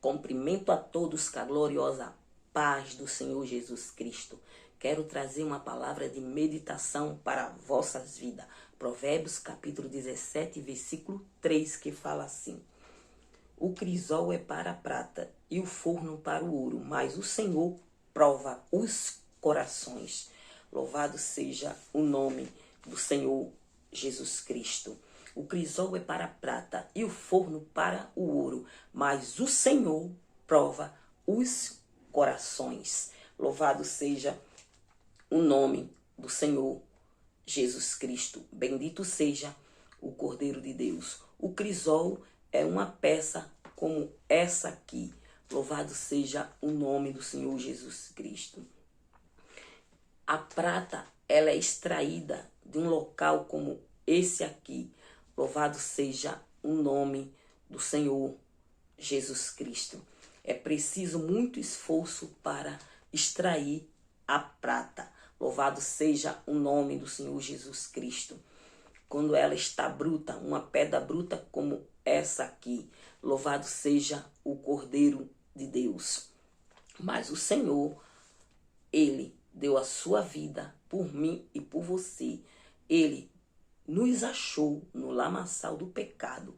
Cumprimento a todos com a gloriosa paz do Senhor Jesus Cristo. Quero trazer uma palavra de meditação para vossas vidas. Provérbios capítulo 17, versículo 3, que fala assim: o crisol é para a prata e o forno para o ouro, mas o Senhor prova os corações. Louvado seja o nome do Senhor Jesus Cristo. O crisol é para a prata e o forno para o ouro, mas o Senhor prova os corações. Louvado seja o nome do Senhor Jesus Cristo. Bendito seja o Cordeiro de Deus. O crisol é uma peça como essa aqui. Louvado seja o nome do Senhor Jesus Cristo. A prata, ela é extraída de um local como esse aqui. Louvado seja o nome do Senhor Jesus Cristo. É preciso muito esforço para extrair a prata. Louvado seja o nome do Senhor Jesus Cristo. Quando ela está bruta, uma pedra bruta como essa aqui, louvado seja o Cordeiro de Deus. Mas o Senhor, Ele deu a sua vida por mim e por você. Ele nos achou no lamaçal do pecado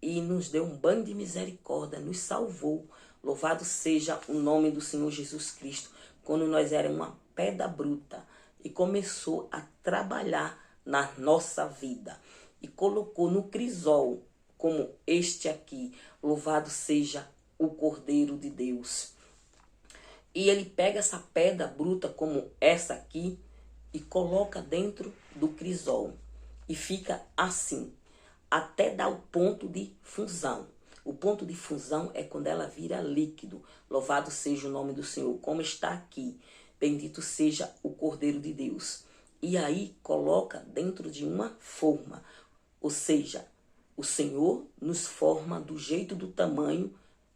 e nos deu um banho de misericórdia, nos salvou. Louvado seja o nome do Senhor Jesus Cristo. Quando nós éramos uma pedra bruta e começou a trabalhar na nossa vida e colocou no crisol como este aqui. Louvado seja o Cordeiro de Deus. E ele pega essa pedra bruta como essa aqui e coloca dentro do crisol. E fica assim, até dar o ponto de fusão. O ponto de fusão é quando ela vira líquido. Louvado seja o nome do Senhor, como está aqui. Bendito seja o Cordeiro de Deus. E aí coloca dentro de uma forma. Ou seja, o Senhor nos forma do jeito, do tamanho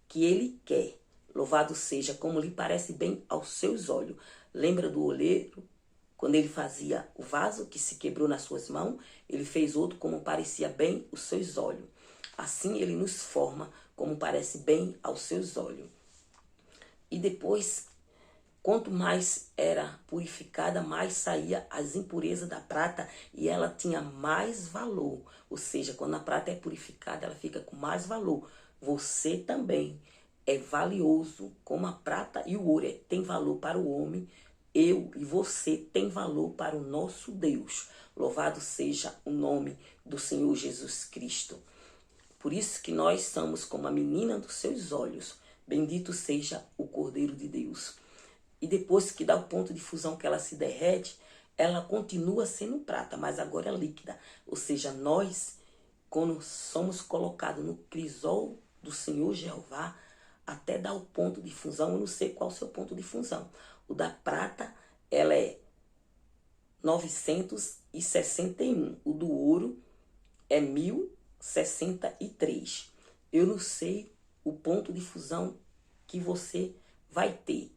que Ele quer. Louvado seja como lhe parece bem aos seus olhos. Lembra do oleiro? Quando ele fazia o vaso que se quebrou nas suas mãos, ele fez outro como parecia bem os seus olhos. Assim ele nos forma como parece bem aos seus olhos. E depois, quanto mais era purificada, mais saía as impurezas da prata e ela tinha mais valor. Ou seja, quando a prata é purificada, ela fica com mais valor. Você também é valioso, como a prata e o ouro tem valor para o homem. Eu e você tem valor para o nosso Deus. Louvado seja o nome do Senhor Jesus Cristo. Por isso que nós somos como a menina dos seus olhos. Bendito seja o Cordeiro de Deus. E depois que dá o ponto de fusão que ela se derrete, ela continua sendo prata, mas agora é líquida. Ou seja, nós, quando somos colocados no crisol do Senhor Jeová, até dar o ponto de fusão, eu não sei qual é o seu ponto de fusão. O da prata, ela é 961. O do ouro é 1063. Eu não sei o ponto de fusão que você vai ter.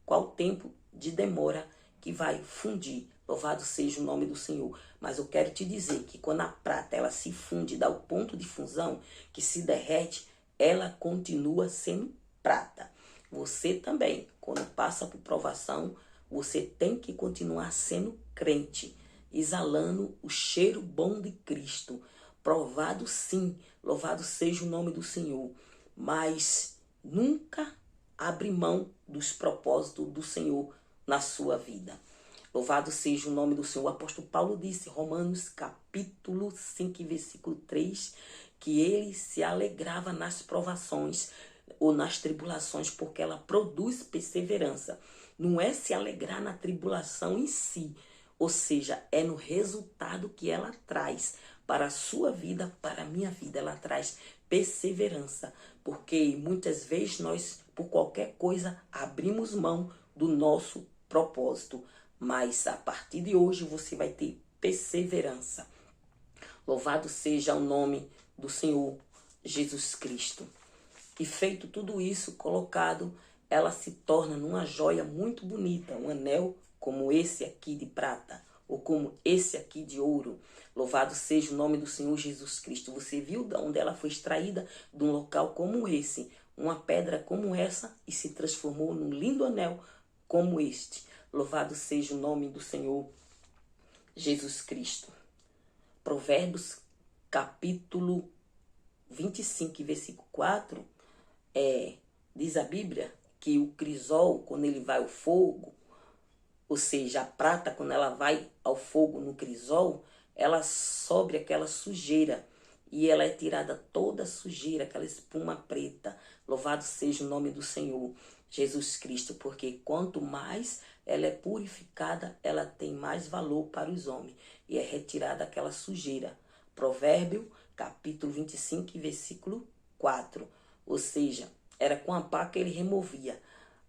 Qual o tempo de demora que vai fundir. Louvado seja o nome do Senhor. Mas eu quero te dizer que quando a prata ela se funde, dá o ponto de fusão, que se derrete, ela continua sendo prata. Você também, quando passa por provação, você tem que continuar sendo crente, exalando o cheiro bom de Cristo. Provado sim, louvado seja o nome do Senhor, mas nunca abre mão dos propósitos do Senhor na sua vida. Louvado seja o nome do Senhor. O apóstolo Paulo disse, Romanos capítulo 5, versículo 3, que ele se alegrava nas provações ou nas tribulações, porque ela produz perseverança. Não é se alegrar na tribulação em si, ou seja, é no resultado que ela traz para a sua vida, para a minha vida. Ela traz perseverança, porque muitas vezes nós, por qualquer coisa, abrimos mão do nosso propósito. Mas a partir de hoje você vai ter perseverança. Louvado seja o nome do Senhor Jesus Cristo. E feito tudo isso, colocado, ela se torna numa joia muito bonita, um anel como esse aqui de prata, ou como esse aqui de ouro. Louvado seja o nome do Senhor Jesus Cristo. Você viu de onde ela foi extraída? De um local como esse, uma pedra como essa e se transformou num lindo anel como este. Louvado seja o nome do Senhor Jesus Cristo. Provérbios capítulo 25, versículo 4, diz a Bíblia que o crisol, quando ele vai ao fogo, ou seja, a prata, quando ela vai ao fogo no crisol, ela sobe aquela sujeira e ela é tirada toda a sujeira, aquela espuma preta. Louvado seja o nome do Senhor Jesus Cristo, porque quanto mais ela é purificada, ela tem mais valor para os homens e é retirada aquela sujeira. Provérbio, capítulo 25, versículo 4. Ou seja, era com a pá que ele removia.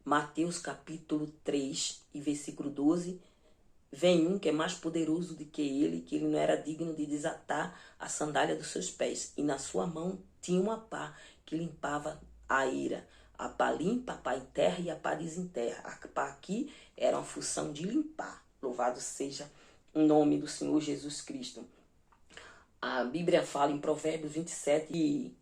Mateus capítulo 3 e versículo 12, vem um que é mais poderoso do que ele, que ele não era digno de desatar a sandália dos seus pés. E na sua mão tinha uma pá que limpava a ira. A pá limpa, a pá enterra e a pá desenterra. A pá aqui era uma função de limpar. Louvado seja o nome do Senhor Jesus Cristo. A Bíblia fala em Provérbios 27 que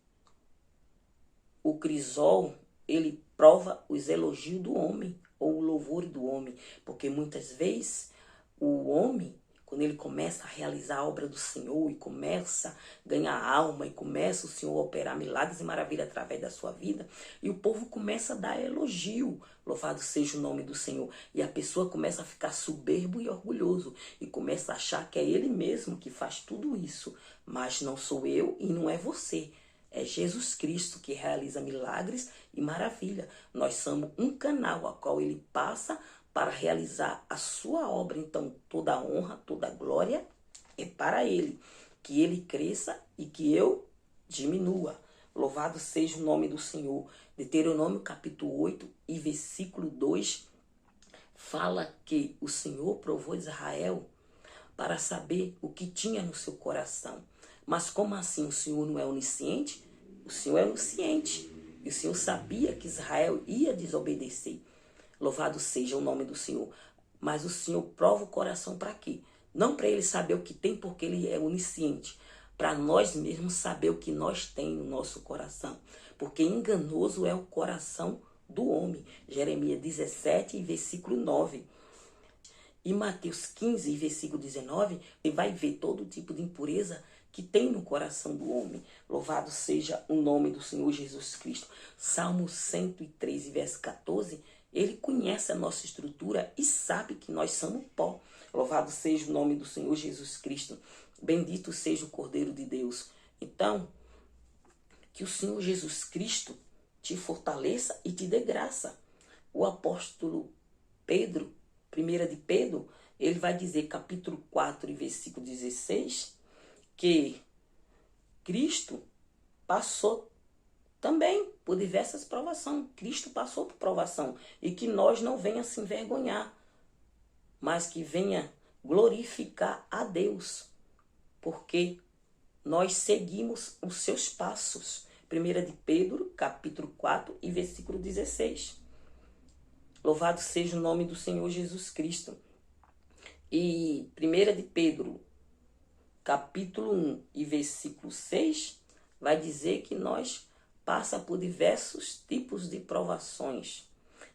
o crisol, ele prova os elogios do homem, ou o louvor do homem, porque muitas vezes o homem, quando ele começa a realizar a obra do Senhor e começa a ganhar alma e começa o Senhor a operar milagres e maravilhas através da sua vida, e o povo começa a dar elogio, louvado seja o nome do Senhor, e a pessoa começa a ficar soberbo e orgulhoso e começa a achar que é ele mesmo que faz tudo isso, mas não sou eu e não é você. É Jesus Cristo que realiza milagres e maravilha. Nós somos um canal a qual ele passa para realizar a sua obra. Então, toda a honra, toda a glória é para ele. Que ele cresça e que eu diminua. Louvado seja o nome do Senhor. Deuteronômio capítulo 8 e versículo 2 fala que o Senhor provou Israel para saber o que tinha no seu coração. Mas como assim o Senhor não é onisciente? O Senhor é onisciente. E o Senhor sabia que Israel ia desobedecer. Louvado seja o nome do Senhor. Mas o Senhor prova o coração para quê? Não para ele saber o que tem, porque ele é onisciente. Para nós mesmos saber o que nós temos no nosso coração. Porque enganoso é o coração do homem. Jeremias 17, versículo 9. E Mateus 15, versículo 19, você vai ver todo tipo de impureza que tem no coração do homem. Louvado seja o nome do Senhor Jesus Cristo. Salmo 103, verso 14, ele conhece a nossa estrutura e sabe que nós somos pó. Louvado seja o nome do Senhor Jesus Cristo. Bendito seja o Cordeiro de Deus. Então, que o Senhor Jesus Cristo te fortaleça e te dê graça. O apóstolo Pedro, 1 de Pedro, ele vai dizer, capítulo 4 e versículo 16, que Cristo passou também por diversas provações. Cristo passou por provação. E que nós não venha se envergonhar, mas que venha glorificar a Deus. Porque nós seguimos os seus passos. 1 de Pedro, capítulo 4 e versículo 16. Louvado seja o nome do Senhor Jesus Cristo. E 1 de Pedro, capítulo 1 e versículo 6, vai dizer que nós passa por diversos tipos de provações,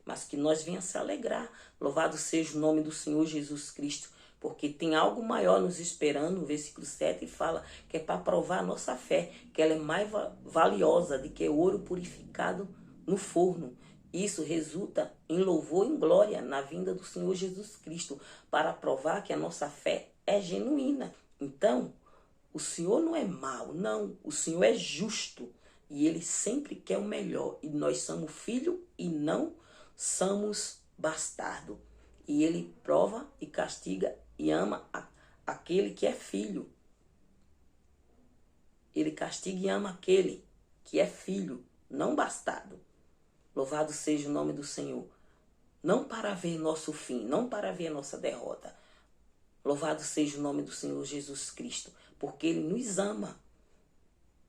mas que nós venhamos se alegrar. Louvado seja o nome do Senhor Jesus Cristo, porque tem algo maior nos esperando. O versículo 7 fala que é para provar a nossa fé, que ela é mais valiosa do que ouro purificado no forno. Isso resulta em louvor e em glória na vinda do Senhor Jesus Cristo, para provar que a nossa fé é genuína. Então, o Senhor não é mau, não. O Senhor é justo e Ele sempre quer o melhor. E nós somos filho e não somos bastardo. E Ele prova e castiga e ama aquele que é filho. Ele castiga e ama aquele que é filho, não bastardo. Louvado seja o nome do Senhor. Não para ver nosso fim, não para ver nossa derrota. Louvado seja o nome do Senhor Jesus Cristo, porque Ele nos ama.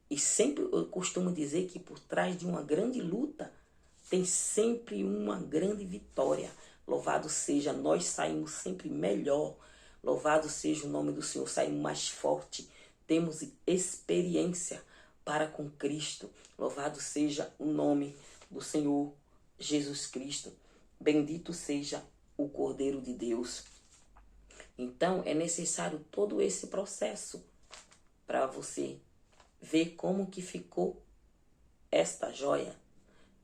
E sempre eu costumo dizer que por trás de uma grande luta tem sempre uma grande vitória. Louvado seja, nós saímos sempre melhor. Louvado seja o nome do Senhor, saímos mais forte. Temos experiência para com Cristo. Louvado seja o nome do Senhor Jesus Cristo. Bendito seja o Cordeiro de Deus. Então, é necessário todo esse processo para você ver como que ficou esta joia.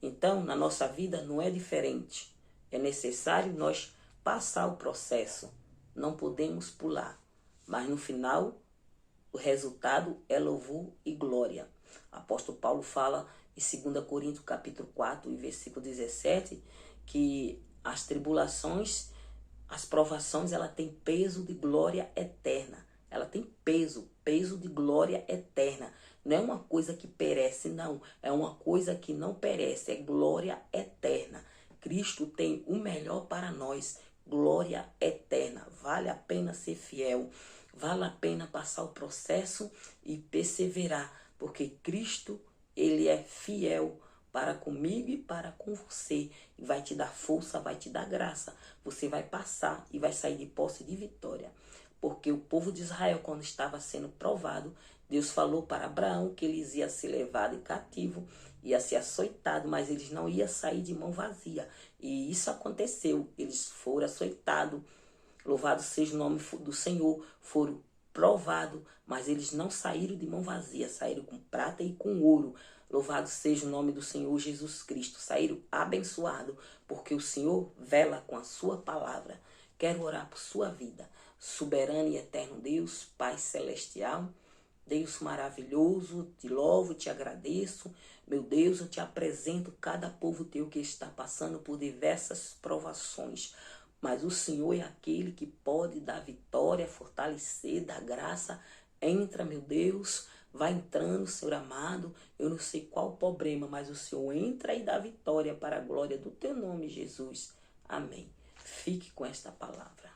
Então, na nossa vida não é diferente. É necessário nós passar o processo. Não podemos pular. Mas no final, o resultado é louvor e glória. O apóstolo Paulo fala em 2 Coríntios capítulo 4 e versículo 17, que as tribulações, as provações, ela tem peso de glória eterna. Ela tem peso de glória eterna. Não é uma coisa que perece, não. É uma coisa que não perece, é glória eterna. Cristo tem o melhor para nós, glória eterna. Vale a pena ser fiel, vale a pena passar o processo e perseverar, porque Cristo, ele é fiel para comigo e para com você. E vai te dar força, vai te dar graça. Você vai passar e vai sair de posse de vitória. Porque o povo de Israel, quando estava sendo provado, Deus falou para Abraão que eles iam ser levados cativo, ia ser açoitado, mas eles não iam sair de mão vazia. E isso aconteceu. Eles foram açoitados. Louvado seja o nome do Senhor. Foram provados, mas eles não saíram de mão vazia. Saíram com prata e com ouro. Louvado seja o nome do Senhor Jesus Cristo. Saíram abençoados, porque o Senhor vela com a sua palavra. Quero orar por sua vida. Soberano e eterno Deus, Pai celestial, Deus maravilhoso, te louvo, te agradeço. Meu Deus, eu te apresento cada povo teu que está passando por diversas provações. Mas o Senhor é aquele que pode dar vitória, fortalecer, dar graça. Entra, meu Deus, vai entrando, Senhor amado. Eu não sei qual o problema, mas o Senhor entra e dá vitória para a glória do teu nome, Jesus. Amém. Fique com esta palavra.